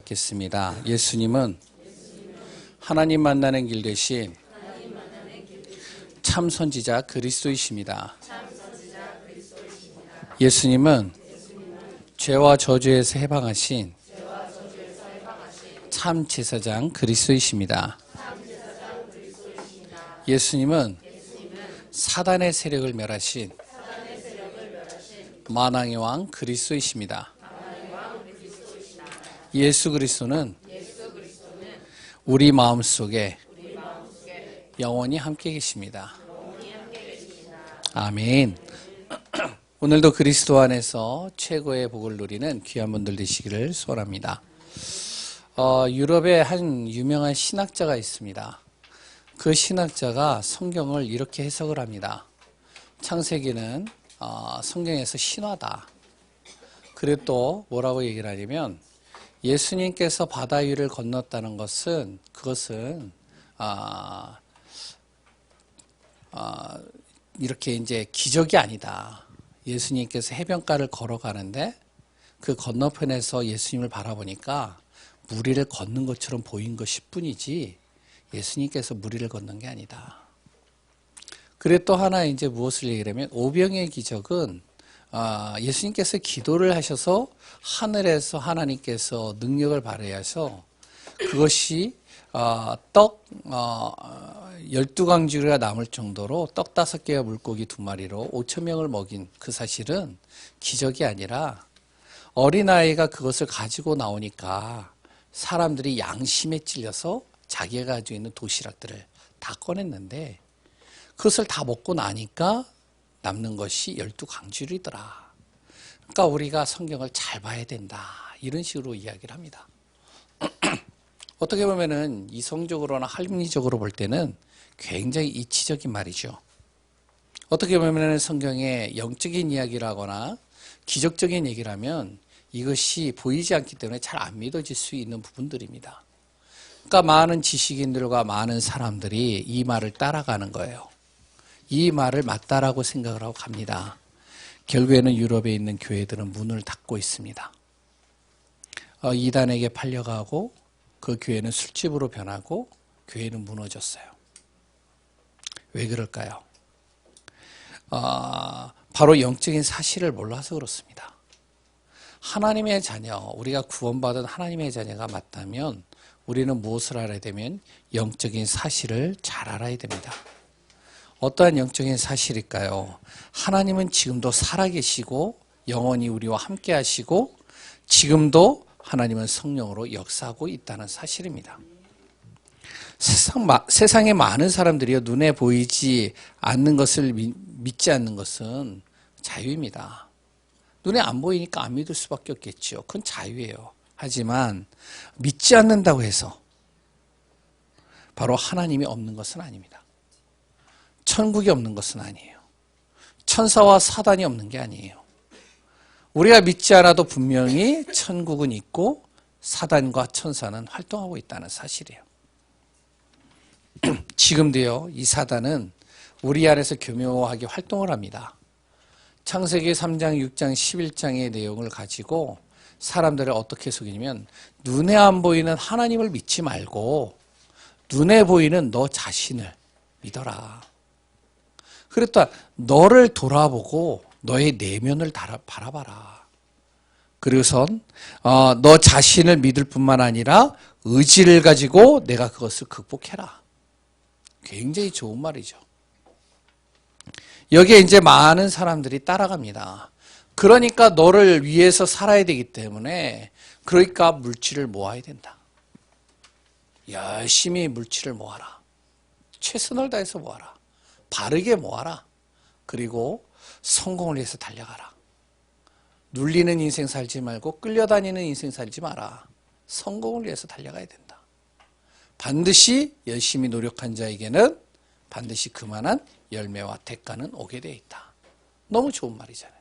받겠습니다. 예수님은 하나님 만나는 길 대신 참 선지자 그리스도이십니다. 예수님은 죄와 저주에서 해방하신 참 제사장 그리스도이십니다. 예수님은 사단의 세력을 멸하신 만왕의 왕 그리스도이십니다. 예수 그리스도는 우리 마음속에 영원히 함께 계십니다. 아멘. 오늘도 그리스도 안에서 최고의 복을 누리는 귀한 분들 되시기를 소원합니다. 유럽에 한 유명한 신학자가 있습니다. 그 신학자가 성경을 이렇게 해석을 합니다. 창세기는 성경에서 신화다. 그리고 또 뭐라고 얘기를 하냐면 예수님께서 바다 위를 건넜다는 것은 그것은 이렇게 이제 기적이 아니다. 예수님께서 해변가를 걸어가는데 그 건너편에서 예수님을 바라보니까 무리를 걷는 것처럼 보인 것일 뿐이지 예수님께서 무리를 걷는 게 아니다. 그리고 또 하나 이제 무엇을 얘기하면 오병의 기적은 예수님께서 기도를 하셔서 하늘에서 하나님께서 능력을 발휘하셔서 그것이 떡 12강주리가 남을 정도로 떡 5개와 물고기 2마리로 5,000명을 먹인 그 사실은 기적이 아니라 어린아이가 그것을 가지고 나오니까 사람들이 양심에 찔려서 자기가 가지고 있는 도시락들을 다 꺼냈는데 그것을 다 먹고 나니까 남는 것이 12강주리더라. 그러니까 우리가 성경을 잘 봐야 된다. 이런 식으로 이야기를 합니다. 어떻게 보면은 이성적으로나 합리적으로 볼 때는 굉장히 이치적인 말이죠. 어떻게 보면은 성경에 영적인 이야기를 하거나 기적적인 얘기를 하면 이것이 보이지 않기 때문에 잘 안 믿어질 수 있는 부분들입니다. 그러니까 많은 지식인들과 많은 사람들이 이 말을 따라가는 거예요. 이 말을 맞다라고 생각을 하고 갑니다. 결국에는 유럽에 있는 교회들은 문을 닫고 있습니다. 이단에게 팔려가고 그 교회는 술집으로 변하고 교회는 무너졌어요. 왜 그럴까요? 바로 영적인 사실을 몰라서 그렇습니다. 하나님의 자녀, 우리가 구원받은 하나님의 자녀가 맞다면 우리는 무엇을 알아야 되면 영적인 사실을 잘 알아야 됩니다. 어떠한 영적인 사실일까요? 하나님은 지금도 살아계시고 영원히 우리와 함께 하시고 지금도 하나님은 성령으로 역사하고 있다는 사실입니다. 세상에 많은 사람들이요, 눈에 보이지 않는 것을 믿지 않는 것은 자유입니다. 눈에 안 보이니까 안 믿을 수밖에 없겠죠. 그건 자유예요. 하지만 믿지 않는다고 해서 바로 하나님이 없는 것은 아닙니다. 천국이 없는 것은 아니에요. 천사와 사단이 없는 게 아니에요. 우리가 믿지 않아도 분명히 천국은 있고 사단과 천사는 활동하고 있다는 사실이에요. 지금도요, 이 사단은 우리 안에서 교묘하게 활동을 합니다. 창세기 3장, 6장, 11장의 내용을 가지고 사람들을 어떻게 속이냐면 눈에 안 보이는 하나님을 믿지 말고 눈에 보이는 너 자신을 믿어라. 그랬다 너를 돌아보고 너의 내면을 바라봐라. 그리고선 너 자신을 믿을 뿐만 아니라 의지를 가지고 내가 그것을 극복해라. 굉장히 좋은 말이죠. 여기에 이제 많은 사람들이 따라갑니다. 그러니까 너를 위해서 살아야 되기 때문에 그러니까 물질을 모아야 된다. 열심히 물질을 모아라. 최선을 다해서 모아라. 바르게 모아라. 그리고 성공을 위해서 달려가라. 눌리는 인생 살지 말고 끌려다니는 인생 살지 마라. 성공을 위해서 달려가야 된다. 반드시 열심히 노력한 자에게는 반드시 그만한 열매와 대가는 오게 되어 있다. 너무 좋은 말이잖아요.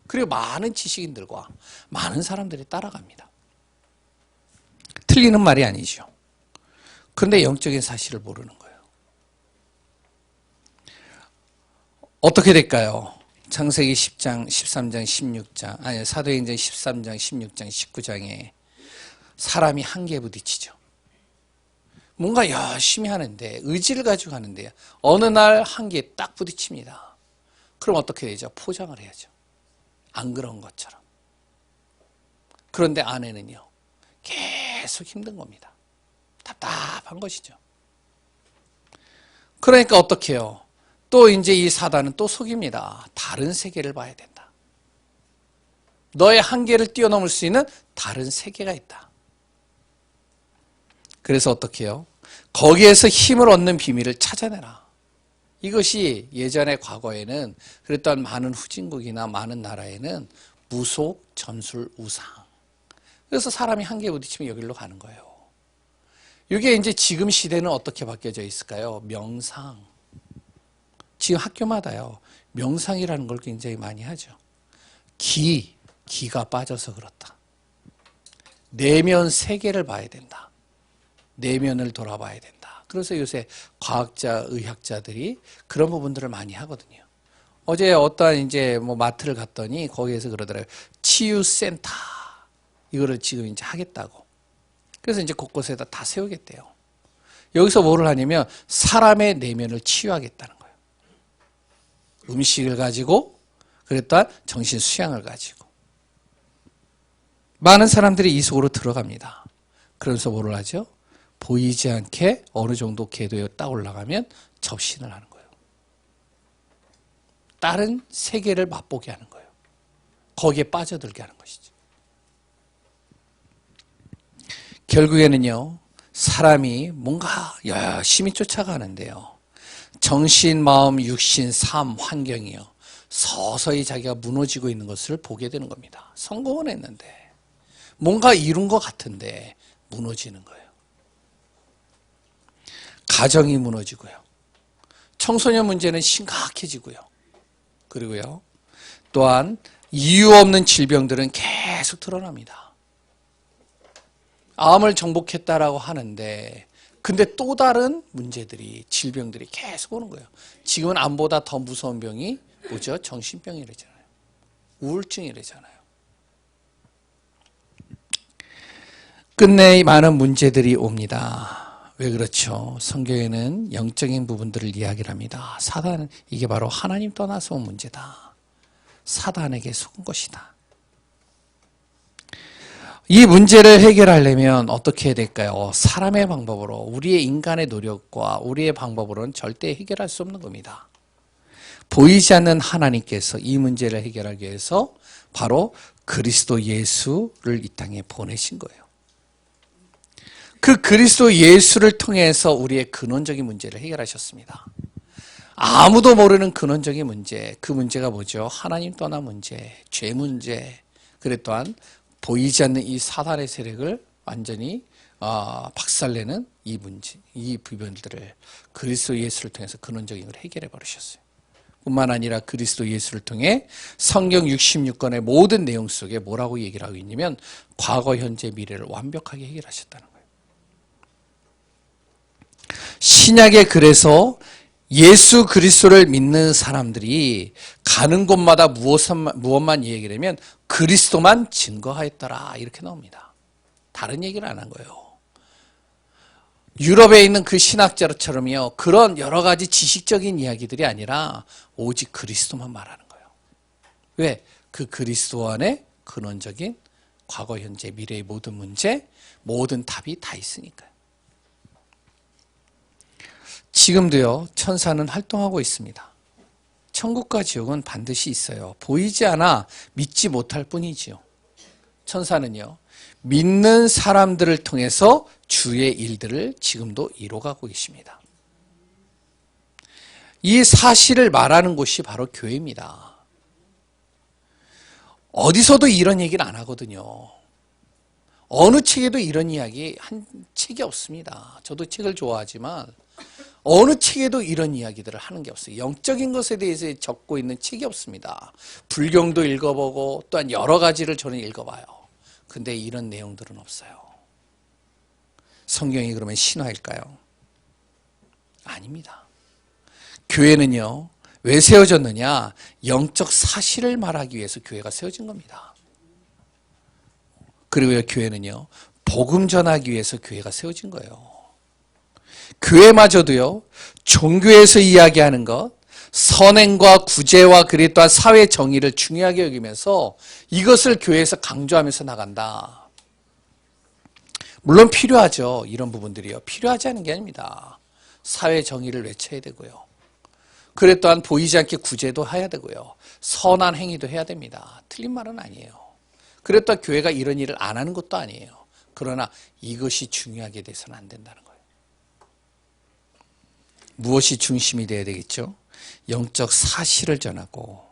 그리고 많은 지식인들과 많은 사람들이 따라갑니다. 틀리는 말이 아니죠. 그런데 영적인 사실을 모르는 거예요. 어떻게 될까요? 창세기 10장, 13장, 16장, 아니 사도행전 13장, 16장, 19장에 사람이 한계에 부딪히죠. 뭔가 열심히 하는데, 의지를 가지고 하는데 어느 날 한계에 딱 부딪힙니다. 그럼 어떻게 되죠? 포장을 해야죠. 안 그런 것처럼. 그런데 아내는요, 계속 힘든 겁니다. 답답한 것이죠. 그러니까 어떻게 해요? 또 이제 이 사단은 또 속입니다. 다른 세계를 봐야 된다. 너의 한계를 뛰어넘을 수 있는 다른 세계가 있다. 그래서 어떻게 해요? 거기에서 힘을 얻는 비밀을 찾아내라. 이것이 예전에 과거에는 그랬던 많은 후진국이나 많은 나라에는 무속, 전술, 우상. 그래서 사람이 한계에 부딪히면 여기로 가는 거예요. 이게 이제 지금 시대는 어떻게 바뀌어져 있을까요? 명상. 지금 학교마다요, 명상이라는 걸 굉장히 많이 하죠. 기가 빠져서 그렇다. 내면 세계를 봐야 된다. 내면을 돌아봐야 된다. 그래서 요새 과학자, 의학자들이 그런 부분들을 많이 하거든요. 어제 어떠한 이제 뭐 마트를 갔더니 거기에서 그러더라고요. 치유센터. 이거를 지금 이제 하겠다고. 그래서 이제 곳곳에다 다 세우겠대요. 여기서 뭐를 하냐면 사람의 내면을 치유하겠다는 거예요. 음식을 가지고, 그랬던 정신 수양을 가지고. 많은 사람들이 이 속으로 들어갑니다. 그러면서 뭐를 하죠? 보이지 않게 어느 정도 궤도에 딱 올라가면 접신을 하는 거예요. 다른 세계를 맛보게 하는 거예요. 거기에 빠져들게 하는 것이죠. 결국에는요, 사람이 뭔가 열심히 쫓아가는데요, 정신, 마음, 육신, 삶, 환경이요, 서서히 자기가 무너지고 있는 것을 보게 되는 겁니다. 성공은 했는데 뭔가 이룬 것 같은데 무너지는 거예요. 가정이 무너지고요, 청소년 문제는 심각해지고요, 그리고요 또한 이유 없는 질병들은 계속 드러납니다. 암을 정복했다라고 하는데 근데 또 다른 문제들이, 질병들이 계속 오는 거예요. 지금은 암보다 더 무서운 병이 뭐죠? 정신병이래잖아요. 우울증이래잖아요. 끝내 많은 문제들이 옵니다. 왜 그렇죠? 성경에는 영적인 부분들을 이야기를 합니다. 사단, 이게 바로 하나님 떠나서 온 문제다. 사단에게 속은 것이다. 이 문제를 해결하려면 어떻게 해야 될까요? 사람의 방법으로, 우리의 인간의 노력과 우리의 방법으로는 절대 해결할 수 없는 겁니다. 보이지 않는 하나님께서 이 문제를 해결하기 위해서 바로 그리스도 예수를 이 땅에 보내신 거예요. 그 그리스도 예수를 통해서 우리의 근원적인 문제를 해결하셨습니다. 아무도 모르는 근원적인 문제, 그 문제가 뭐죠? 하나님 떠난 문제, 죄 문제, 그래 또한 보이지 않는 이 사단의 세력을 완전히 박살내는 이 문제, 이 부분들을 그리스도 예수를 통해서 근원적인 걸 해결해 버리셨어요. 뿐만 아니라 그리스도 예수를 통해 성경 66권의 모든 내용 속에 뭐라고 얘기를 하고 있냐면 과거, 현재, 미래를 완벽하게 해결하셨다는 거예요. 신약에 그래서 예수 그리스도를 믿는 사람들이 가는 곳마다 무엇만 얘기를 하면 그리스도만 증거하였더라 이렇게 나옵니다. 다른 얘기를 안 한 거예요. 유럽에 있는 그 신학자처럼요, 그런 여러 가지 지식적인 이야기들이 아니라 오직 그리스도만 말하는 거예요. 왜? 그 그리스도 안에 근원적인 과거, 현재, 미래의 모든 문제, 모든 답이 다 있으니까요. 지금도요, 천사는 활동하고 있습니다. 천국과 지옥은 반드시 있어요. 보이지 않아 믿지 못할 뿐이지요. 천사는요, 믿는 사람들을 통해서 주의 일들을 지금도 이뤄가고 계십니다. 이 사실을 말하는 곳이 바로 교회입니다. 어디서도 이런 얘기를 안 하거든요. 어느 책에도 이런 이야기 한 책이 없습니다. 저도 책을 좋아하지만 어느 책에도 이런 이야기들을 하는 게 없어요. 영적인 것에 대해서 적고 있는 책이 없습니다. 불경도 읽어보고 또한 여러 가지를 저는 읽어봐요. 근데 이런 내용들은 없어요. 성경이 그러면 신화일까요? 아닙니다. 교회는요, 왜 세워졌느냐? 영적 사실을 말하기 위해서 교회가 세워진 겁니다. 그리고 교회는요, 복음 전하기 위해서 교회가 세워진 거예요. 교회마저도요, 종교에서 이야기하는 것, 선행과 구제와 그리고 또한 사회 정의를 중요하게 여기면서 이것을 교회에서 강조하면서 나간다. 물론 필요하죠. 이런 부분들이요. 필요하지 않은 게 아닙니다. 사회 정의를 외쳐야 되고요. 그래 또한 보이지 않게 구제도 해야 되고요. 선한 행위도 해야 됩니다. 틀린 말은 아니에요. 그래 또 교회가 이런 일을 안 하는 것도 아니에요. 그러나 이것이 중요하게 돼서는 안 된다는 거예요. 무엇이 중심이 돼야 되겠죠? 영적 사실을 전하고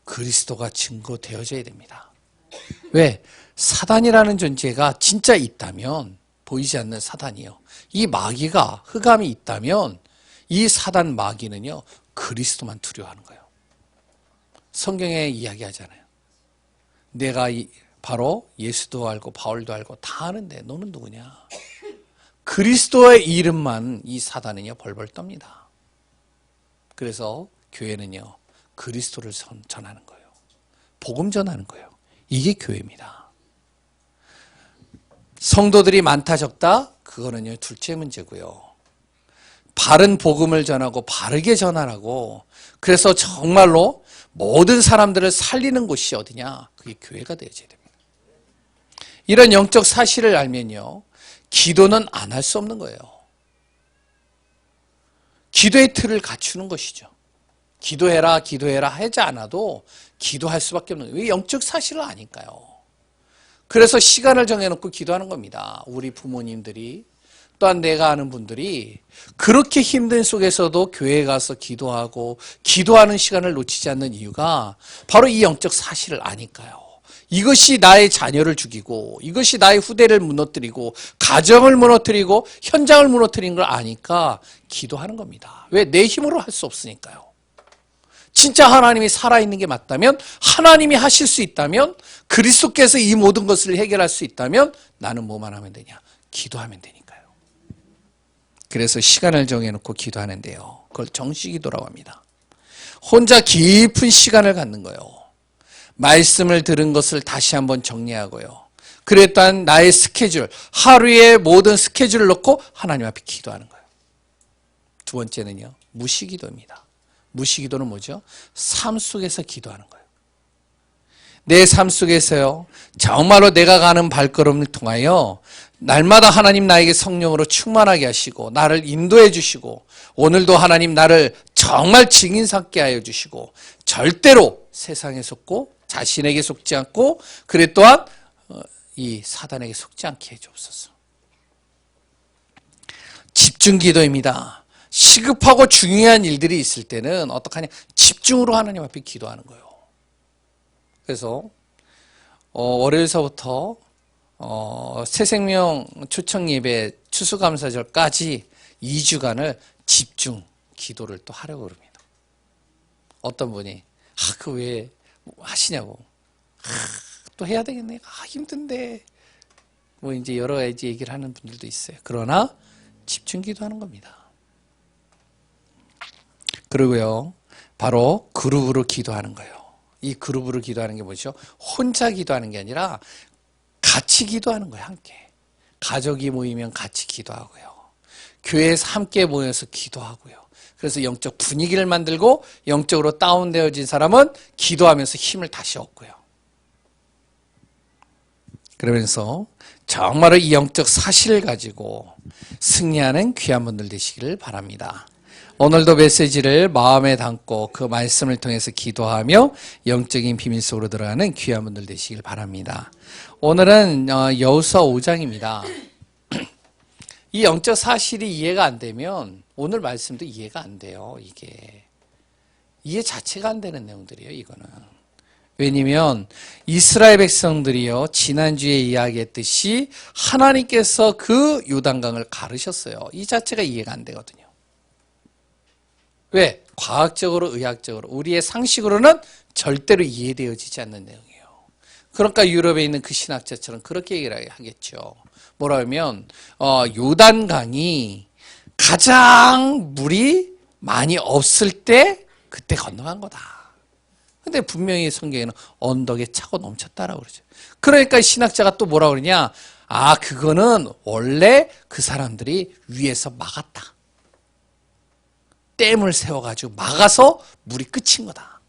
그리스도가 증거되어져야 됩니다. 왜? 사단이라는 존재가 진짜 있다면, 보이지 않는 사단이요, 이 마귀가, 흑암이 있다면 이 사단 마귀는요, 그리스도만 두려워하는 거예요. 성경에 이야기하잖아요. 내가 바로 예수도 알고 바울도 알고 다 아는데 너는 누구냐? 그리스도의 이름만 이 사단은요, 벌벌 떱니다. 그래서 교회는요, 그리스도를 전하는 거예요. 복음 전하는 거예요. 이게 교회입니다. 성도들이 많다 적다? 그거는요, 둘째 문제고요. 바른 복음을 전하고 바르게 전하라고, 그래서 정말로 모든 사람들을 살리는 곳이 어디냐? 그게 교회가 되어야 됩니다. 이런 영적 사실을 알면요, 기도는 안 할 수 없는 거예요. 기도의 틀을 갖추는 것이죠. 기도해라 하지 않아도 기도할 수밖에 없는 거예요. 왜? 영적 사실을 아니까요. 그래서 시간을 정해놓고 기도하는 겁니다. 우리 부모님들이, 또한 내가 아는 분들이 그렇게 힘든 속에서도 교회에 가서 기도하고 기도하는 시간을 놓치지 않는 이유가 바로 이 영적 사실을 아니까요. 이것이 나의 자녀를 죽이고 이것이 나의 후대를 무너뜨리고 가정을 무너뜨리고 현장을 무너뜨리는 걸 아니까 기도하는 겁니다. 왜? 내 힘으로 할 수 없으니까요. 진짜 하나님이 살아있는 게 맞다면, 하나님이 하실 수 있다면, 그리스도께서 이 모든 것을 해결할 수 있다면 나는 뭐만 하면 되냐? 기도하면 되니까요. 그래서 시간을 정해놓고 기도하는데요, 그걸 정시기도라고 합니다. 혼자 깊은 시간을 갖는 거예요. 말씀을 들은 것을 다시 한번 정리하고요. 그랬던 나의 스케줄, 하루의 모든 스케줄을 놓고 하나님 앞에 기도하는 거예요. 두 번째는요, 무시기도입니다. 무시기도는 뭐죠? 삶 속에서 기도하는 거예요. 내 삶 속에서요, 정말로 내가 가는 발걸음을 통하여 날마다 하나님 나에게 성령으로 충만하게 하시고 나를 인도해 주시고, 오늘도 하나님 나를 정말 증인 삼게 하여 주시고, 절대로 세상에 속고 자신에게 속지 않고, 그래 또한 이 사단에게 속지 않게 해 주옵소서. 집중기도입니다. 시급하고 중요한 일들이 있을 때는 어떡하냐? 집중으로 하나님 앞에 기도하는 거예요. 그래서 월요일서부터 새생명 초청예배 추수감사절까지 2주간을 집중 기도를 또 하려고 그럽니다. 어떤 분이 그 왜 하시냐고, 또 해야 되겠네, 힘든데, 뭐 이제 여러 가지 얘기를 하는 분들도 있어요. 그러나 집중 기도하는 겁니다. 그리고요, 바로 그룹으로 기도하는 거예요. 이 그룹으로 기도하는 게 뭐죠? 혼자 기도하는 게 아니라 같이 기도하는 거예요. 함께. 가족이 모이면 같이 기도하고요. 교회에서 함께 모여서 기도하고요. 그래서 영적 분위기를 만들고, 영적으로 다운되어진 사람은 기도하면서 힘을 다시 얻고요. 그러면서 정말로 이 영적 사실을 가지고 승리하는 귀한 분들 되시기를 바랍니다. 오늘도 메시지를 마음에 담고 그 말씀을 통해서 기도하며 영적인 비밀 속으로 들어가는 귀한 분들 되시길 바랍니다. 오늘은 여호수아 5장입니다. 이 영적 사실이 이해가 안 되면 오늘 말씀도 이해가 안 돼요. 이게 이해 자체가 안 되는 내용들이에요. 이거는. 왜냐면 이스라엘 백성들이요, 지난주에 이야기했듯이 하나님께서 그 요단강을 가르셨어요. 이 자체가 이해가 안 되거든요. 왜? 과학적으로, 의학적으로, 우리의 상식으로는 절대로 이해되어지지 않는 내용이에요. 그러니까 유럽에 있는 그 신학자처럼 그렇게 얘기를 하겠죠. 뭐라 하면 요단강이 가장 물이 많이 없을 때 그때 건너간 거다. 근데 분명히 성경에는 언덕에 차고 넘쳤다라고 그러죠. 그러니까 신학자가 또 뭐라 그러냐? 아, 그거는 원래 그 사람들이 위에서 막았다. 댐을 세워가지고 막아서 물이 끝인 거다.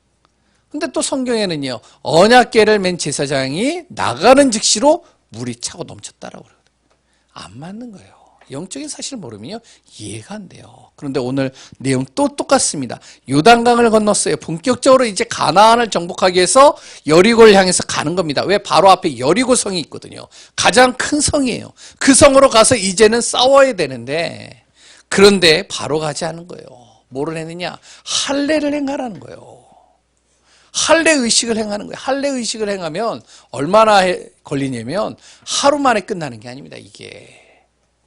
근데 또 성경에는요, 언약궤를 맨 제사장이 나가는 즉시로 물이 차고 넘쳤다라고 그래요. 안 맞는 거예요. 영적인 사실을 모르면요, 이해가 안 돼요. 그런데 오늘 내용 또 똑같습니다. 요단강을 건넜어요. 본격적으로 이제 가나안을 정복하기 위해서 여리고를 향해서 가는 겁니다. 왜? 바로 앞에 여리고 성이 있거든요. 가장 큰 성이에요. 그 성으로 가서 이제는 싸워야 되는데, 그런데 바로 가지 않은 거예요. 뭐를 했느냐? 할례를 행하라는 거예요. 할례 의식을 행하는 거예요. 할례 의식을 행하면 얼마나 걸리냐면 하루 만에 끝나는 게 아닙니다. 이게.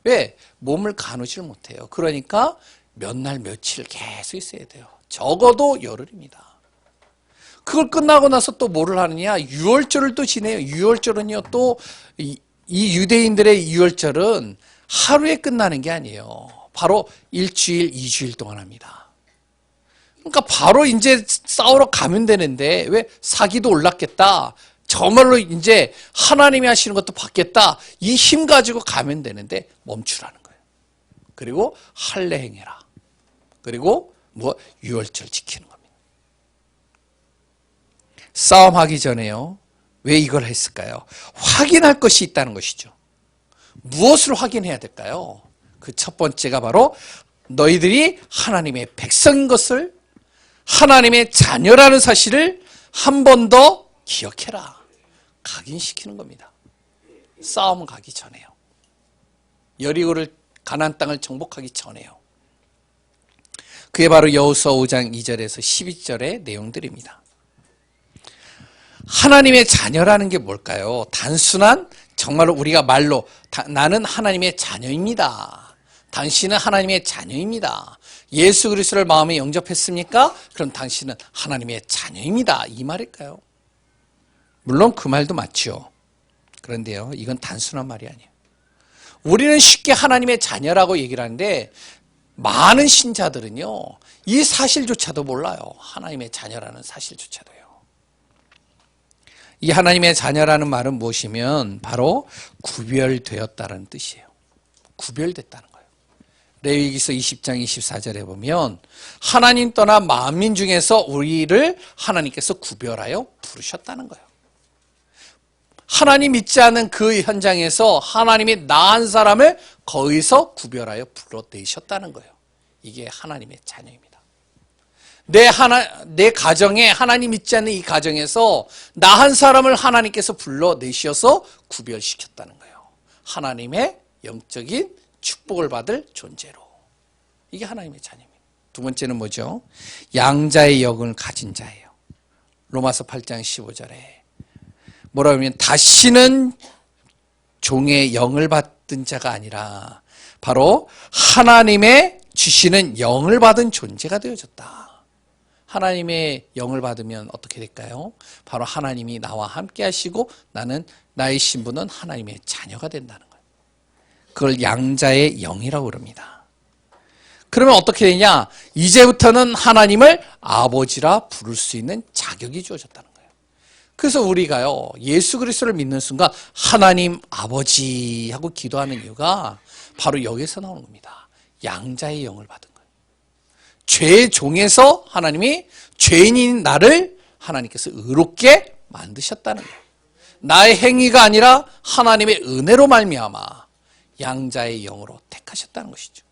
왜? 몸을 가누지를 못해요. 그러니까 몇 날 며칠 계속 있어야 돼요. 적어도 열흘입니다. 그걸 끝나고 나서 또 뭐를 하느냐? 유월절을 또 지내요. 유월절은요, 또 이 유대인들의 유월절은 하루에 끝나는 게 아니에요. 바로 일주일, 2주일 동안 합니다. 그러니까 바로 이제 싸우러 가면 되는데, 왜? 사기도 올랐겠다. 정말로 이제 하나님이 하시는 것도 받겠다. 이 힘 가지고 가면 되는데 멈추라는 거예요. 그리고 할례 행해라. 그리고 뭐 유월절 지키는 겁니다. 싸움하기 전에요. 왜 이걸 했을까요? 확인할 것이 있다는 것이죠. 무엇을 확인해야 될까요? 그 첫 번째가 바로 너희들이 하나님의 백성인 것을, 하나님의 자녀라는 사실을 한 번 더 기억해라. 각인시키는 겁니다. 싸움 가기 전에요. 여리고를, 가나안 땅을 정복하기 전에요. 그게 바로 여호수아 5장 2절에서 12절의 내용들입니다. 하나님의 자녀라는 게 뭘까요? 단순한, 정말로 우리가 말로 나는 하나님의 자녀입니다. 당신은 하나님의 자녀입니다. 예수 그리스도를 마음에 영접했습니까? 그럼 당신은 하나님의 자녀입니다. 이 말일까요? 물론 그 말도 맞죠. 그런데요, 이건 단순한 말이 아니에요. 우리는 쉽게 하나님의 자녀라고 얘기를 하는데 많은 신자들은요, 이 사실조차도 몰라요. 하나님의 자녀라는 사실조차도요. 이 하나님의 자녀라는 말은 무엇이면 바로 구별되었다는 뜻이에요. 구별됐다는 거예요. 레위기서 20장 24절에 보면 하나님 떠난 만민 중에서 우리를 하나님께서 구별하여 부르셨다는 거예요. 하나님 믿지 않는 그 현장에서 하나님이 나 한 사람을 거기서 구별하여 불러내셨다는 거예요. 이게 하나님의 자녀입니다. 내 가정에, 하나님 믿지 않는 이 가정에서 나 한 사람을 하나님께서 불러내셔서 구별시켰다는 거예요. 하나님의 영적인 축복을 받을 존재로. 이게 하나님의 자녀입니다. 두 번째는 뭐죠? 양자의 영을 가진 자예요. 로마서 8장 15절에 뭐라고 하면 다시는 종의 영을 받은 자가 아니라 바로 하나님의 주시는 영을 받은 존재가 되어졌다. 하나님의 영을 받으면 어떻게 될까요? 바로 하나님이 나와 함께 하시고 나의 신분은 하나님의 자녀가 된다는 거예요. 그걸 양자의 영이라고 그럽니다. 그러면 어떻게 되냐? 이제부터는 하나님을 아버지라 부를 수 있는 자격이 주어졌다는 거예요. 그래서 우리가요, 예수 그리스도를 믿는 순간 하나님 아버지 하고 기도하는 이유가 바로 여기서 나오는 겁니다. 양자의 영을 받은 거예요. 죄의 종에서 하나님이 죄인인 나를 하나님께서 의롭게 만드셨다는 거예요. 나의 행위가 아니라 하나님의 은혜로 말미암아 양자의 영으로 택하셨다는 것이죠.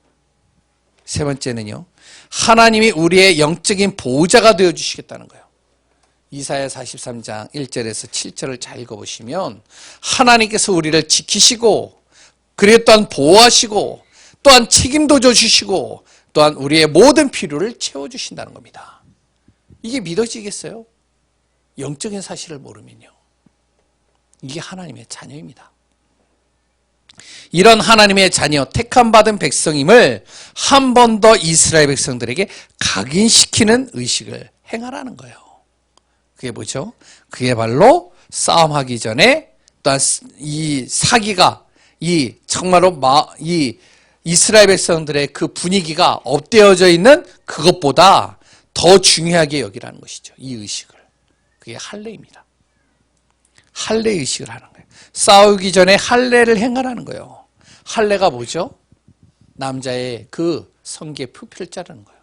세 번째는요, 하나님이 우리의 영적인 보호자가 되어주시겠다는 거예요. 이사야 43장 1절에서 7절을 잘 읽어보시면 하나님께서 우리를 지키시고 그리고 또한 보호하시고 또한 책임도 져주시고 또한 우리의 모든 필요를 채워주신다는 겁니다. 이게 믿어지겠어요? 영적인 사실을 모르면요. 이게 하나님의 자녀입니다. 이런 하나님의 자녀, 택함받은 백성임을 한 번 더 이스라엘 백성들에게 각인시키는 의식을 행하라는 거예요. 그게 뭐죠? 그게 바로 싸움하기 전에 또한 이 사기가 정말로 이 이스라엘 백성들의 그 분위기가 업되어져 있는 그것보다 더 중요하게 여기라는 것이죠. 이 의식을. 그게 할례입니다. 할례 의식을 하는 거예요. 싸우기 전에 할례를 행하라는 거예요. 할례가 뭐죠? 남자의 그 성기의 표피를 자르는 거예요.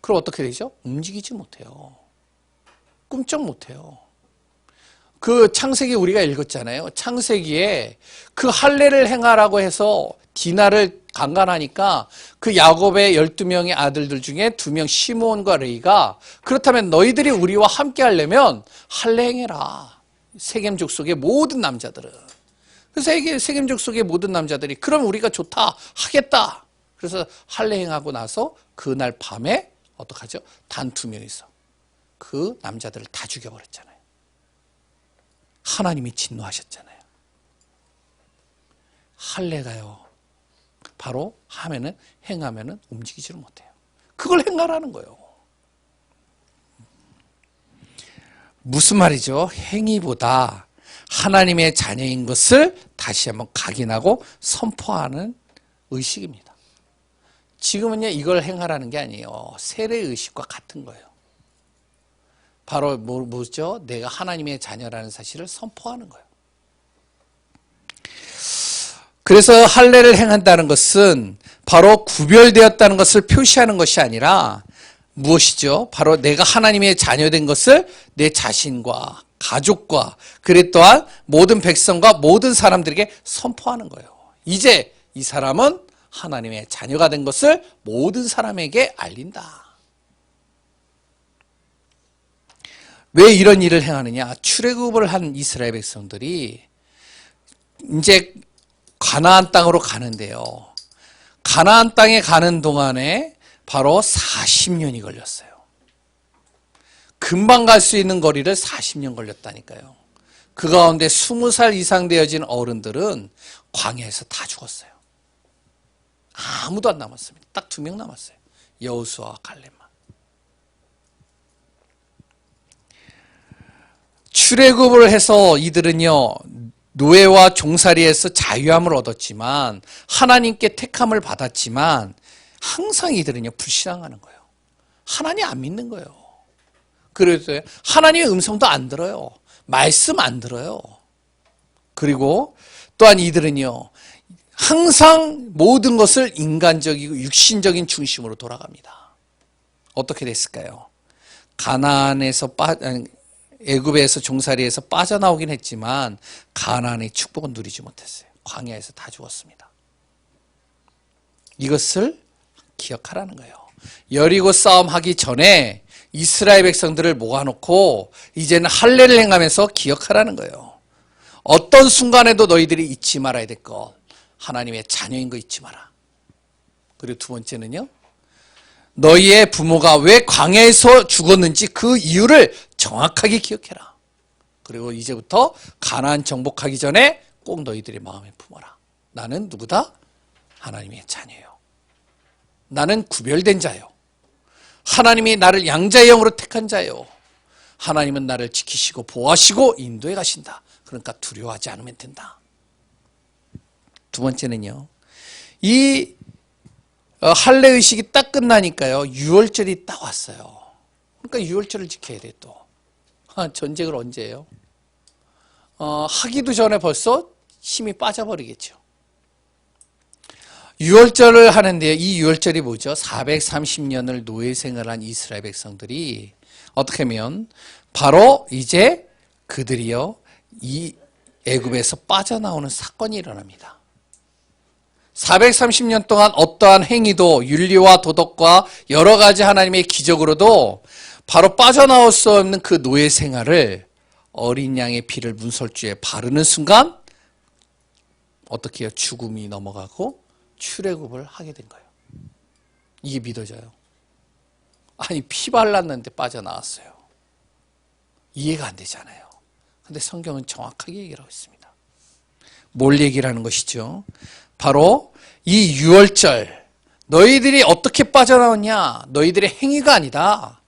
그럼 어떻게 되죠? 움직이지 못해요. 꿈쩍 못해요. 그 창세기 우리가 읽었잖아요. 창세기에 그 할례를 행하라고 해서 디나를 강간하니까 그 야곱의 12명의 아들들 중에 2명 시므온과 레이가 그렇다면 너희들이 우리와 함께 하려면 할례 행해라. 세겜 족속의 모든 남자들은. 그래서 세겜 족속의 모든 남자들이 그럼 우리가 좋다 하겠다. 그래서 할례 행하고 나서 그날 밤에 어떡하죠? 단 2명이서 그 남자들을 다 죽여버렸잖아요. 하나님이 진노하셨잖아요. 할례가요. 바로 행하면은 움직이지를 못해요. 그걸 행하라는 거예요. 무슨 말이죠? 행위보다 하나님의 자녀인 것을 다시 한번 각인하고 선포하는 의식입니다. 지금은요, 이걸 행하라는 게 아니에요. 세례 의식과 같은 거예요. 바로 뭐죠? 내가 하나님의 자녀라는 사실을 선포하는 거예요. 그래서 할례를 행한다는 것은 바로 구별되었다는 것을 표시하는 것이 아니라 무엇이죠? 바로 내가 하나님의 자녀된 것을 내 자신과 가족과 그리 또한 모든 백성과 모든 사람들에게 선포하는 거예요. 이제 이 사람은 하나님의 자녀가 된 것을 모든 사람에게 알린다. 왜 이런 일을 행하느냐? 출애굽을 한 이스라엘 백성들이 이제 가나안 땅으로 가는데요. 가나안 땅에 가는 동안에 바로 40년이 걸렸어요. 금방 갈 수 있는 거리를 40년 걸렸다니까요. 그 가운데 20살 이상 되어진 어른들은 광야에서 다 죽었어요. 아무도 안 남았습니다. 딱 2명 남았어요. 여호수아와 갈렙만. 출애굽을 해서 이들은요, 노예와 종살이에서 자유함을 얻었지만 하나님께 택함을 받았지만 항상 이들은요, 불신앙하는 거예요. 하나님 안 믿는 거예요. 그래서 하나님의 음성도 안 들어요. 말씀 안 들어요. 그리고 또한 이들은요, 항상 모든 것을 인간적이고 육신적인 중심으로 돌아갑니다. 어떻게 됐을까요? 애굽에서 종살이에서 빠져나오긴 했지만 가나안의 축복은 누리지 못했어요. 광야에서 다 죽었습니다. 이것을 기억하라는 거예요. 여리고 싸움하기 전에 이스라엘 백성들을 모아놓고 이제는 할례를 행하면서 기억하라는 거예요. 어떤 순간에도 너희들이 잊지 말아야 될 것, 하나님의 자녀인 거 잊지 마라. 그리고 2번째는요, 너희의 부모가 왜 광야에서 죽었는지 그 이유를 정확하게 기억해라. 그리고 이제부터 가나안 정복하기 전에 꼭 너희들의 마음에 품어라. 나는 누구다? 하나님의 자녀요. 나는 구별된 자요. 하나님이 나를 양자의 영으로 택한 자요. 하나님은 나를 지키시고 보호하시고 인도해 가신다. 그러니까 두려워하지 않으면 된다. 2번째는요, 이 할례 의식이 딱 끝나니까요, 유월절이 딱 왔어요. 그러니까 유월절을 지켜야 돼 또. 전쟁을 언제 해요? 하기도 전에 벌써 힘이 빠져버리겠죠. 유월절을 하는데요, 이 유월절이 뭐죠? 430년을 노예 생활한 이스라엘 백성들이 어떻게 하면 바로 이제 그들이요, 이 애굽에서 빠져나오는 사건이 일어납니다. 430년 동안 어떠한 행위도 윤리와 도덕과 여러 가지 하나님의 기적으로도 바로 빠져나올 수 없는 그 노예 생활을 어린 양의 피를 문설주에 바르는 순간 어떻게 해요? 죽음이 넘어가고 출애굽을 하게 된 거예요. 이게 믿어져요? 아니, 피 발랐는데 빠져나왔어요. 이해가 안 되잖아요. 근데 성경은 정확하게 얘기를 하고 있습니다. 뭘 얘기를 하는 것이죠? 바로 이 유월절, 너희들이 어떻게 빠져나왔냐? 너희들의 행위가 아니다.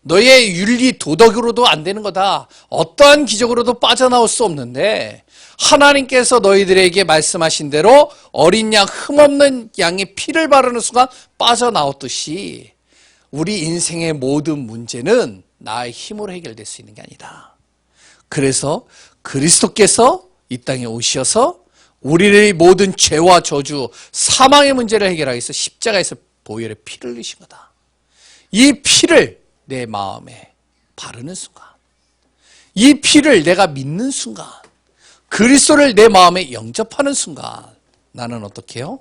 너희의 윤리 도덕으로도 안 되는 거다. 어떠한 기적으로도 빠져나올 수 없는데 하나님께서 너희들에게 말씀하신 대로 어린 양, 흠없는 양의 피를 바르는 순간 빠져나왔듯이 우리 인생의 모든 문제는 나의 힘으로 해결될 수 있는 게 아니다. 그래서 그리스도께서 이 땅에 오셔서 우리의 모든 죄와 저주, 사망의 문제를 해결하기 위해서 십자가에서 보혈의 피를 흘리신 거다. 이 피를 내 마음에 바르는 순간, 이 피를 내가 믿는 순간, 그리스도를 내 마음에 영접하는 순간 나는 어떻게 해요?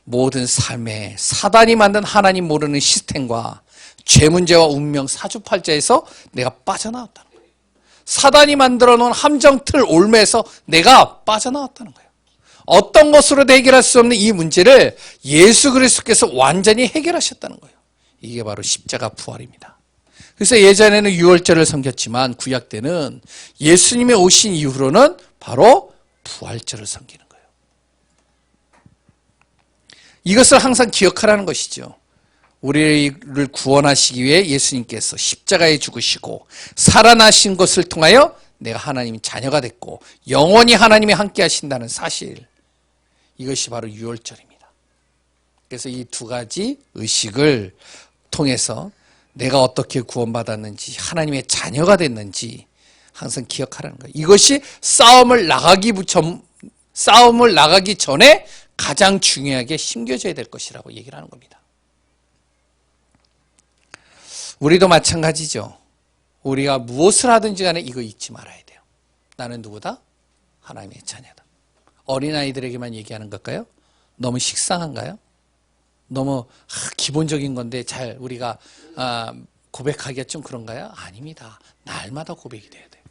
모든 삶에 사단이 만든 하나님 모르는 시스템과 죄 문제와 운명 사주팔자에서 내가 빠져나왔다는 거예요. 사단이 만들어 놓은 함정틀 올매에서 내가 빠져나왔다는 거예요. 어떤 것으로 해결할 수 없는 이 문제를 예수 그리스도께서 완전히 해결하셨다는 거예요. 이게 바로 십자가 부활입니다. 그래서 예전에는 유월절을 섬겼지만 구약 때는 예수님이 오신 이후로는 바로 부활절을 섬기는 거예요. 이것을 항상 기억하라는 것이죠. 우리를 구원하시기 위해 예수님께서 십자가에 죽으시고 살아나신 것을 통하여 내가 하나님의 자녀가 됐고 영원히 하나님이 함께 하신다는 사실, 이것이 바로 유월절입니다. 그래서 이 두 가지 의식을 통해서 내가 어떻게 구원받았는지, 하나님의 자녀가 됐는지 항상 기억하라는 거예요. 이것이 싸움을 나가기 전에 가장 중요하게 심겨져야 될 것이라고 얘기를 하는 겁니다. 우리도 마찬가지죠. 우리가 무엇을 하든지 간에 이거 잊지 말아야 돼요. 나는 누구다? 하나님의 자녀다. 어린아이들에게만 얘기하는 걸까요? 너무 식상한가요? 너무 기본적인 건데 잘 우리가 고백하기가 좀 그런가요? 아닙니다. 날마다 고백이 돼야 돼요.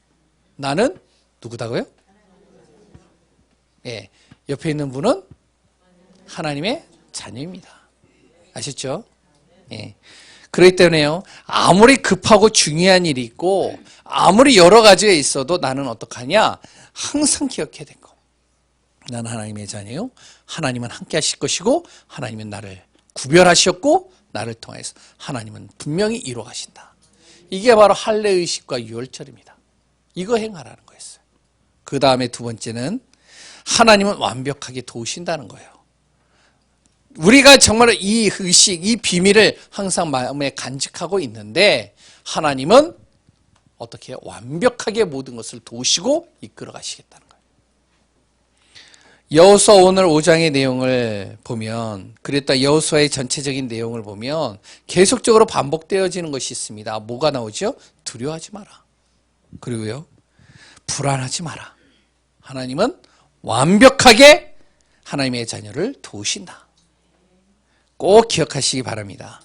나는 누구다고요? 예, 옆에 있는 분은 하나님의 자녀입니다. 아셨죠? 예. 그렇기 때문에요, 아무리 급하고 중요한 일이 있고 아무리 여러 가지가 있어도 나는 어떡하냐? 항상 기억해야 될 거. 나는 하나님의 자녀요. 하나님은 함께 하실 것이고 하나님은 나를 구별하셨고 나를 통해서 하나님은 분명히 이루어 가신다. 이게 바로 할례의식과 유월절입니다. 이거 행하라는 거였어요. 그 다음에 두 번째는 하나님은 완벽하게 도우신다는 거예요. 우리가 정말 이 의식, 이 비밀을 항상 마음에 간직하고 있는데 하나님은 어떻게 완벽하게 모든 것을 도우시고 이끌어 가시겠다는 거예요. 여호수아 오늘 5장의 내용을 보면, 그랬다 여호수아의 전체적인 내용을 보면 계속적으로 반복되어지는 것이 있습니다. 뭐가 나오죠? 두려워하지 마라. 그리고요, 불안하지 마라. 하나님은 완벽하게 하나님의 자녀를 도우신다. 꼭 기억하시기 바랍니다.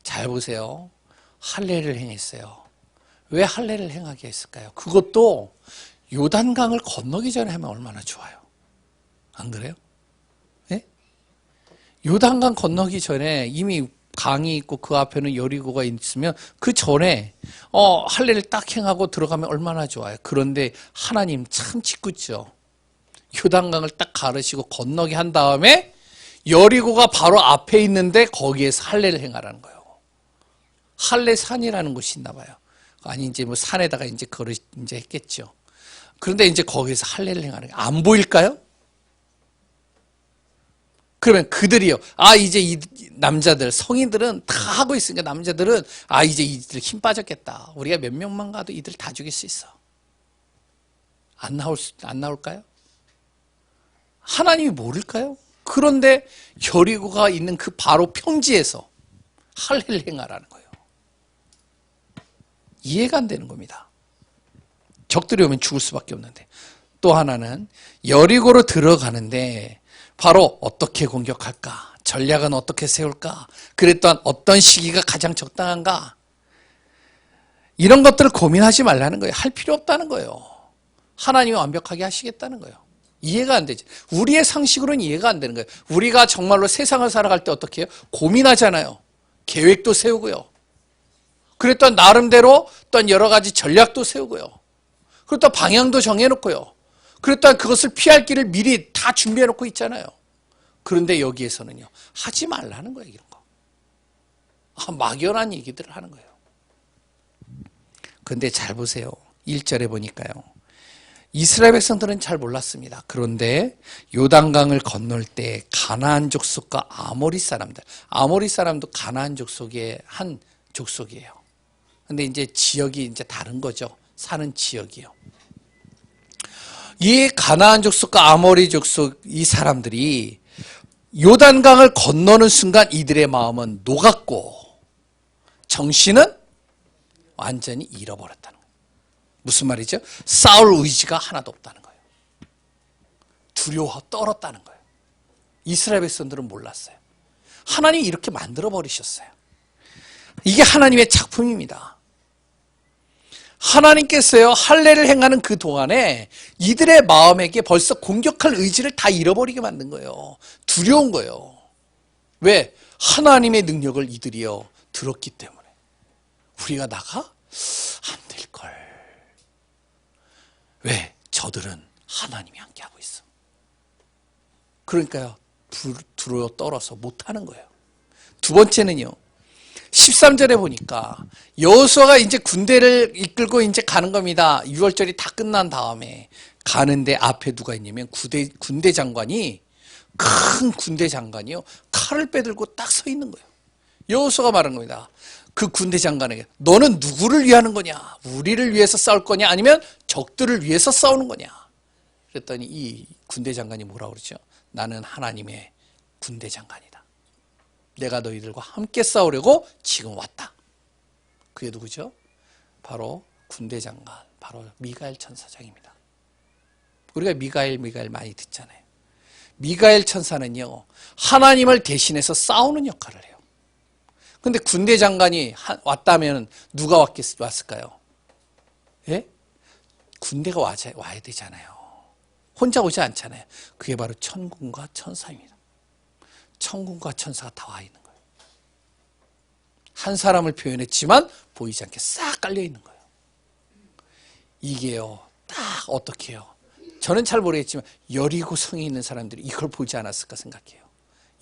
잘 보세요. 할례를 행했어요. 왜 할례를 행하게 했을까요? 그것도 요단강을 건너기 전에 하면 얼마나 좋아요. 안 그래요? 네? 요단강 건너기 전에 이미 강이 있고 그 앞에는 여리고가 있으면 그 전에 할례를 딱 행하고 들어가면 얼마나 좋아요. 그런데 하나님 참 짓궂죠. 요단강을 딱 가르시고 건너게 한 다음에 여리고가 바로 앞에 있는데 거기에서 할례를 행하라는 거예요. 할례산이라는 곳이 있나 봐요. 아니 이제 뭐 산에다가 이제 그걸 이제 했겠죠. 그런데 이제 거기에서 할례를 행하는 거예요. 안 보일까요? 그러면 그들이요. 이제 이 남자들, 성인들은 다 하고 있으니까 남자들은 이제 이들 힘 빠졌겠다. 우리가 몇 명만 가도 이들 다 죽일 수 있어. 안 나올까요? 하나님이 모를까요? 그런데 여리고가 있는 그 바로 평지에서 할례를 행하라는 거예요. 이해가 안 되는 겁니다. 적들이 오면 죽을 수밖에 없는데. 또 하나는 여리고로 들어가는데 바로 어떻게 공격할까? 전략은 어떻게 세울까? 그랬던 어떤 시기가 가장 적당한가? 이런 것들을 고민하지 말라는 거예요. 할 필요 없다는 거예요. 하나님이 완벽하게 하시겠다는 거예요. 이해가 안 되지. 우리의 상식으로는 이해가 안 되는 거예요. 우리가 정말로 세상을 살아갈 때 어떻게 해요? 고민하잖아요. 계획도 세우고요. 그랬던 나름대로 또 여러 가지 전략도 세우고요. 그리고 또 방향도 정해놓고요. 그랬던 그것을 피할 길을 미리 다 준비해놓고 있잖아요. 그런데 여기에서는요, 하지 말라는 거예요. 이런 거. 막연한 얘기들을 하는 거예요. 그런데 잘 보세요. 1절에 보니까요, 이스라엘 백성들은 잘 몰랐습니다. 그런데 요단강을 건널 때 가나안 족속과 아모리 사람도 가나안 족속의 한 족속이에요. 근데 이제 지역이 이제 다른 거죠. 사는 지역이요. 이 가나안 족속과 아모리 족속 이 사람들이 요단강을 건너는 순간 이들의 마음은 녹았고 정신은 완전히 잃어버렸다는 거예요. 무슨 말이죠? 싸울 의지가 하나도 없다는 거예요. 두려워 떨었다는 거예요. 이스라엘 백성들은 몰랐어요. 하나님이 이렇게 만들어 버리셨어요. 이게 하나님의 작품입니다. 하나님께서요, 할례를 행하는 그 동안에 이들의 마음에게 벌써 공격할 의지를 다 잃어버리게 만든 거예요. 두려운 거예요. 왜? 하나님의 능력을 이들이요 들었기 때문에. 우리가 나가? 안 될걸. 왜? 저들은 하나님이 함께하고 있어. 그러니까요, 두려워 떨어서 못하는 거예요. 두 번째는요, 13절에 보니까 여호수아가 이제 군대를 이끌고 이제 가는 겁니다. 6월절이 다 끝난 다음에 가는데 앞에 누가 있냐면 군대 장관이, 큰 군대 장관이요, 칼을 빼들고 딱 서 있는 거예요. 여호수아가 말한 겁니다. 그 군대 장관에게 너는 누구를 위하는 거냐? 우리를 위해서 싸울 거냐? 아니면 적들을 위해서 싸우는 거냐? 그랬더니 이 군대 장관이 뭐라고 그러죠? 나는 하나님의 군대 장관이다. 내가 너희들과 함께 싸우려고 지금 왔다. 그게 누구죠? 바로 군대 장관, 바로 미가엘 천사장입니다. 우리가 미가엘 많이 듣잖아요. 미가엘 천사는요, 하나님을 대신해서 싸우는 역할을 해요. 근데 군대 장관이 왔다면 누가 왔을까요? 예? 군대가 와야 되잖아요. 혼자 오지 않잖아요. 그게 바로 천군과 천사입니다. 천군과 천사가 다 와 있는 거예요. 한 사람을 표현했지만 보이지 않게 싹 깔려 있는 거예요. 이게요, 딱 어떻게 해요? 저는 잘 모르겠지만 여리고 성에 있는 사람들이 이걸 보지 않았을까 생각해요.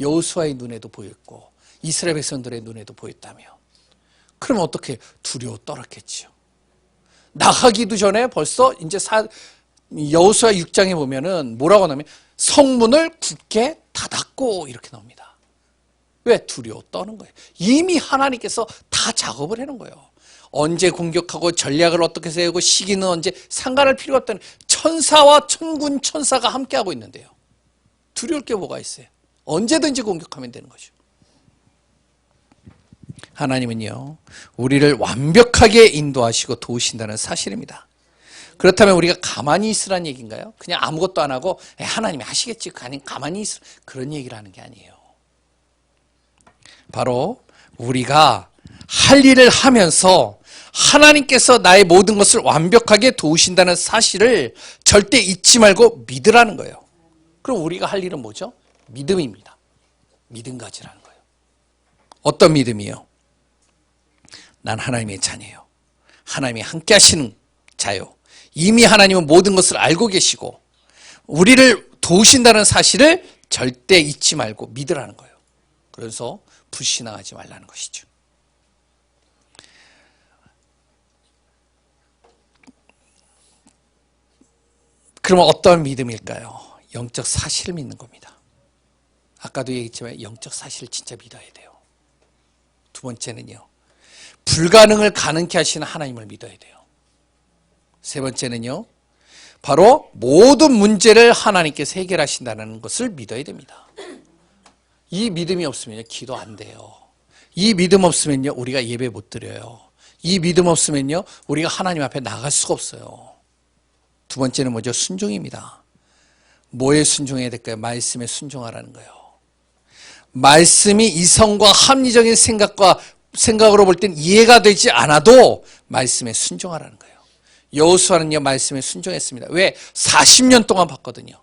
여호수아의 눈에도 보였고 이스라엘 백성들의 눈에도 보였다며. 그러면 어떻게? 두려워 떨었겠지요. 나가기도 전에 벌써 이제 여호수아 6장에 보면은 뭐라고 하냐면 성문을 굳게 닫았고 이렇게 나옵니다. 왜? 두려워 떠는 거예요. 이미 하나님께서 다 작업을 해놓은 거예요. 언제 공격하고 전략을 어떻게 세우고 시기는 언제 상관할 필요가 없다는, 천사와 천군 천사가 함께하고 있는데요. 두려울 게 뭐가 있어요? 언제든지 공격하면 되는 거죠. 하나님은요, 우리를 완벽하게 인도하시고 도우신다는 사실입니다. 그렇다면 우리가 가만히 있으라는 얘기인가요? 그냥 아무것도 안 하고 하나님이 하시겠지, 가만히 있으라, 그런 얘기를 하는 게 아니에요. 바로 우리가 할 일을 하면서 하나님께서 나의 모든 것을 완벽하게 도우신다는 사실을 절대 잊지 말고 믿으라는 거예요. 그럼 우리가 할 일은 뭐죠? 믿음입니다. 믿음 가지라는 거예요. 어떤 믿음이요? 난 하나님의 자녀예요. 하나님이 함께 하시는 자요. 이미 하나님은 모든 것을 알고 계시고 우리를 도우신다는 사실을 절대 잊지 말고 믿으라는 거예요. 그래서 불신앙하지 말라는 것이죠. 그러면 어떤 믿음일까요? 영적 사실을 믿는 겁니다. 아까도 얘기했지만 영적 사실을 진짜 믿어야 돼요. 두 번째는요, 불가능을 가능케 하시는 하나님을 믿어야 돼요. 세 번째는요, 바로 모든 문제를 하나님께서 해결하신다는 것을 믿어야 됩니다. 이 믿음이 없으면 기도 안 돼요. 이 믿음 없으면요, 우리가 예배 못 드려요. 이 믿음 없으면요, 우리가 하나님 앞에 나갈 수가 없어요. 두 번째는 뭐죠? 순종입니다. 뭐에 순종해야 될까요? 말씀에 순종하라는 거예요. 말씀이 이성과 합리적인 생각으로 볼 땐 이해가 되지 않아도 말씀에 순종하라는 거예요. 여호수아는요, 말씀에 순종했습니다. 왜? 40년 동안 봤거든요.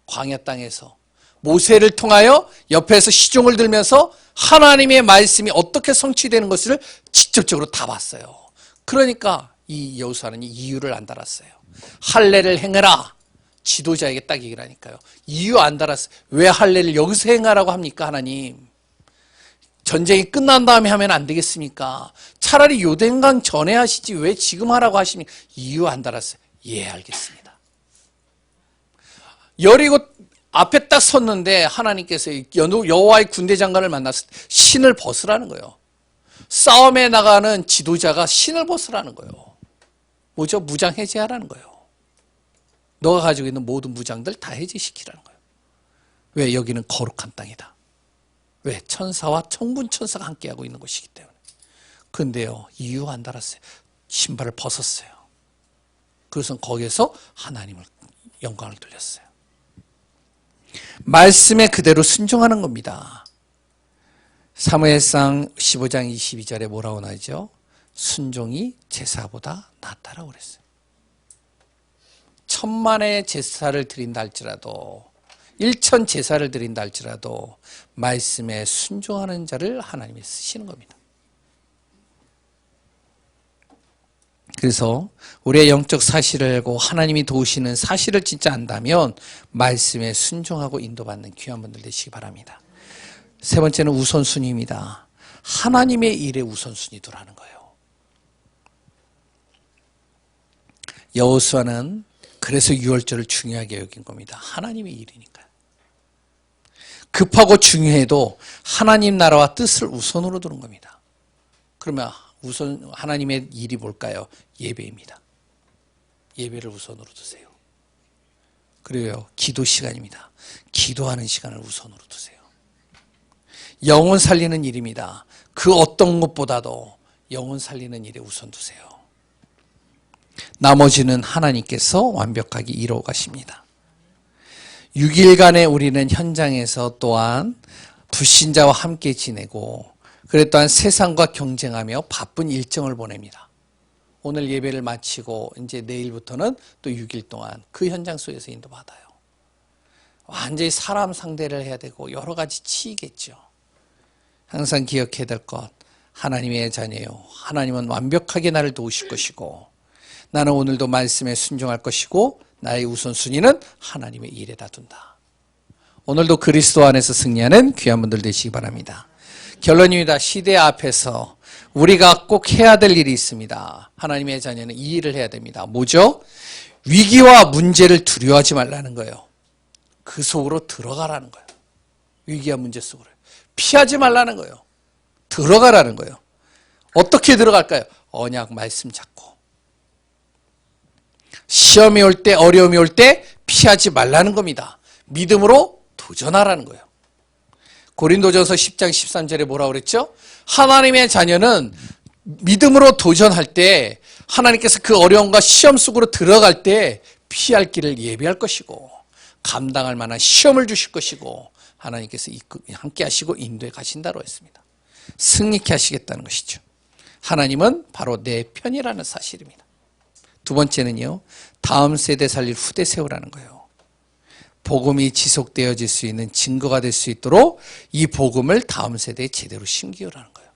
광야 땅에서 모세를 통하여 옆에서 시종을 들면서 하나님의 말씀이 어떻게 성취되는 것을 직접적으로 다 봤어요. 그러니까 이 여호수아는 이유를 안 달았어요. 할례를 행해라, 지도자에게 딱 얘기를 하니까요. 이유 안 달았어요. 왜 할례를 여기서 행하라고 합니까, 하나님? 전쟁이 끝난 다음에 하면 안 되겠습니까? 차라리 요단강 전에 하시지 왜 지금 하라고 하십니까? 이유 안 달았어요. 예, 알겠습니다. 여리고 앞에 딱 섰는데 하나님께서 여호와의 군대 장관을 만났을 때 신을 벗으라는 거예요. 싸움에 나가는 지도자가 신을 벗으라는 거예요. 뭐죠? 무장 해제하라는 거예요. 너가 가지고 있는 모든 무장들 다 해제시키라는 거예요. 왜? 여기는 거룩한 땅이다. 왜? 천사와 천군 천사가 함께하고 있는 곳이기 때문에. 그런데요, 이유 안 달았어요. 신발을 벗었어요. 그래서 거기에서 하나님을 영광을 돌렸어요. 말씀에 그대로 순종하는 겁니다. 사무엘상 15장 22절에 뭐라고 나오죠? 순종이 제사보다 낫다라고 그랬어요. 1000만의 제사를 드린다 할지라도 1000 제사를 드린다 할지라도 말씀에 순종하는 자를 하나님이 쓰시는 겁니다. 그래서 우리의 영적 사실을 알고 하나님이 도우시는 사실을 진짜 안다면 말씀에 순종하고 인도받는 귀한 분들 되시기 바랍니다. 세 번째는 우선순위입니다. 하나님의 일에 우선순위 두라는 거예요. 여호수아는 그래서 유월절을 중요하게 여긴 겁니다. 하나님의 일이니까요. 급하고 중요해도 하나님 나라와 뜻을 우선으로 두는 겁니다. 그러면 우선 하나님의 일이 뭘까요? 예배입니다. 예배를 우선으로 두세요. 그리고요, 기도 시간입니다. 기도하는 시간을 우선으로 두세요. 영혼 살리는 일입니다. 그 어떤 것보다도 영혼 살리는 일에 우선 두세요. 나머지는 하나님께서 완벽하게 이루어 가십니다. 6일간의 우리는 현장에서 또한 불신자와 함께 지내고 그래 또한 세상과 경쟁하며 바쁜 일정을 보냅니다. 오늘 예배를 마치고 이제 내일부터는 또 6일 동안 그 현장 속에서 인도받아요. 완전히 사람 상대를 해야 되고 여러 가지 치이겠죠. 항상 기억해야 될 것, 하나님의 자녀요. 하나님은 완벽하게 나를 도우실 것이고 나는 오늘도 말씀에 순종할 것이고 나의 우선순위는 하나님의 일에다 둔다. 오늘도 그리스도 안에서 승리하는 귀한 분들 되시기 바랍니다. 결론입니다. 시대 앞에서 우리가 꼭 해야 될 일이 있습니다. 하나님의 자녀는 이 일을 해야 됩니다. 뭐죠? 위기와 문제를 두려워하지 말라는 거예요. 그 속으로 들어가라는 거예요. 위기와 문제 속으로. 피하지 말라는 거예요. 들어가라는 거예요. 어떻게 들어갈까요? 언약 말씀 잡고. 시험이 올 때, 어려움이 올 때 피하지 말라는 겁니다. 믿음으로 도전하라는 거예요. 고린도전서 10장 13절에 뭐라고 그랬죠? 하나님의 자녀는 믿음으로 도전할 때 하나님께서 그 어려움과 시험 속으로 들어갈 때 피할 길을 예비할 것이고 감당할 만한 시험을 주실 것이고 하나님께서 함께 하시고 인도해 가신다고 했습니다. 승리케 하시겠다는 것이죠. 하나님은 바로 내 편이라는 사실입니다. 두 번째는요, 다음 세대 살릴 후대 세우라는 거예요. 복음이 지속되어질 수 있는 증거가 될 수 있도록 이 복음을 다음 세대에 제대로 심기우라는 거예요.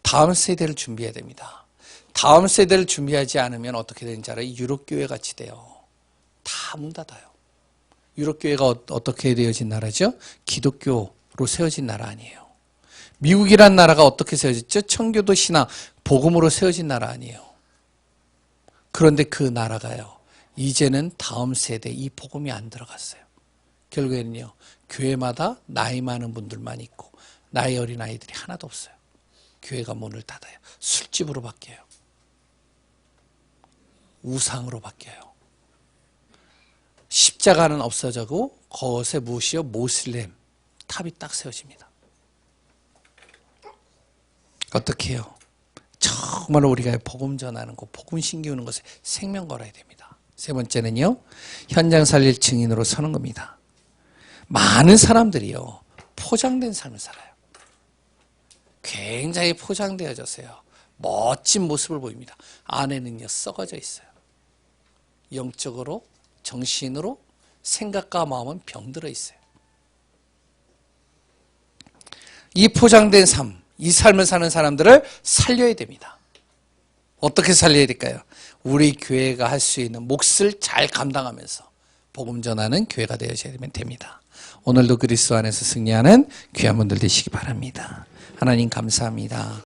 다음 세대를 준비해야 됩니다. 다음 세대를 준비하지 않으면 어떻게 되는지 알아요? 유럽교회 같이 돼요. 다 문 닫아요. 유럽교회가 어떻게 되어진 나라죠? 기독교로 세워진 나라 아니에요. 미국이란 나라가 어떻게 세워졌죠? 청교도 신앙, 복음으로 세워진 나라 아니에요. 그런데 그 나라가요, 이제는 다음 세대 이 복음이 안 들어갔어요. 결국에는요, 교회마다 나이 많은 분들만 있고 나이 어린 아이들이 하나도 없어요. 교회가 문을 닫아요. 술집으로 바뀌어요. 우상으로 바뀌어요. 십자가는 없어지고 그것에 무엇이요? 모슬렘 탑이 딱 세워집니다. 어떻게 해요? 정말 우리가 복음 전하는 것, 복음 신기우는 것에 생명 걸어야 됩니다. 세 번째는요, 현장 살릴 증인으로 서는 겁니다. 많은 사람들이요, 포장된 삶을 살아요. 굉장히 포장되어져서요, 멋진 모습을 보입니다. 안에는요, 썩어져 있어요. 영적으로, 정신으로, 생각과 마음은 병들어 있어요. 이 포장된 삶, 이 삶을 사는 사람들을 살려야 됩니다. 어떻게 살려야 될까요? 우리 교회가 할 수 있는 몫을 잘 감당하면서 복음 전하는 교회가 되어야 됩니다. 오늘도 그리스도 안에서 승리하는 귀한 분들 되시기 바랍니다. 하나님 감사합니다.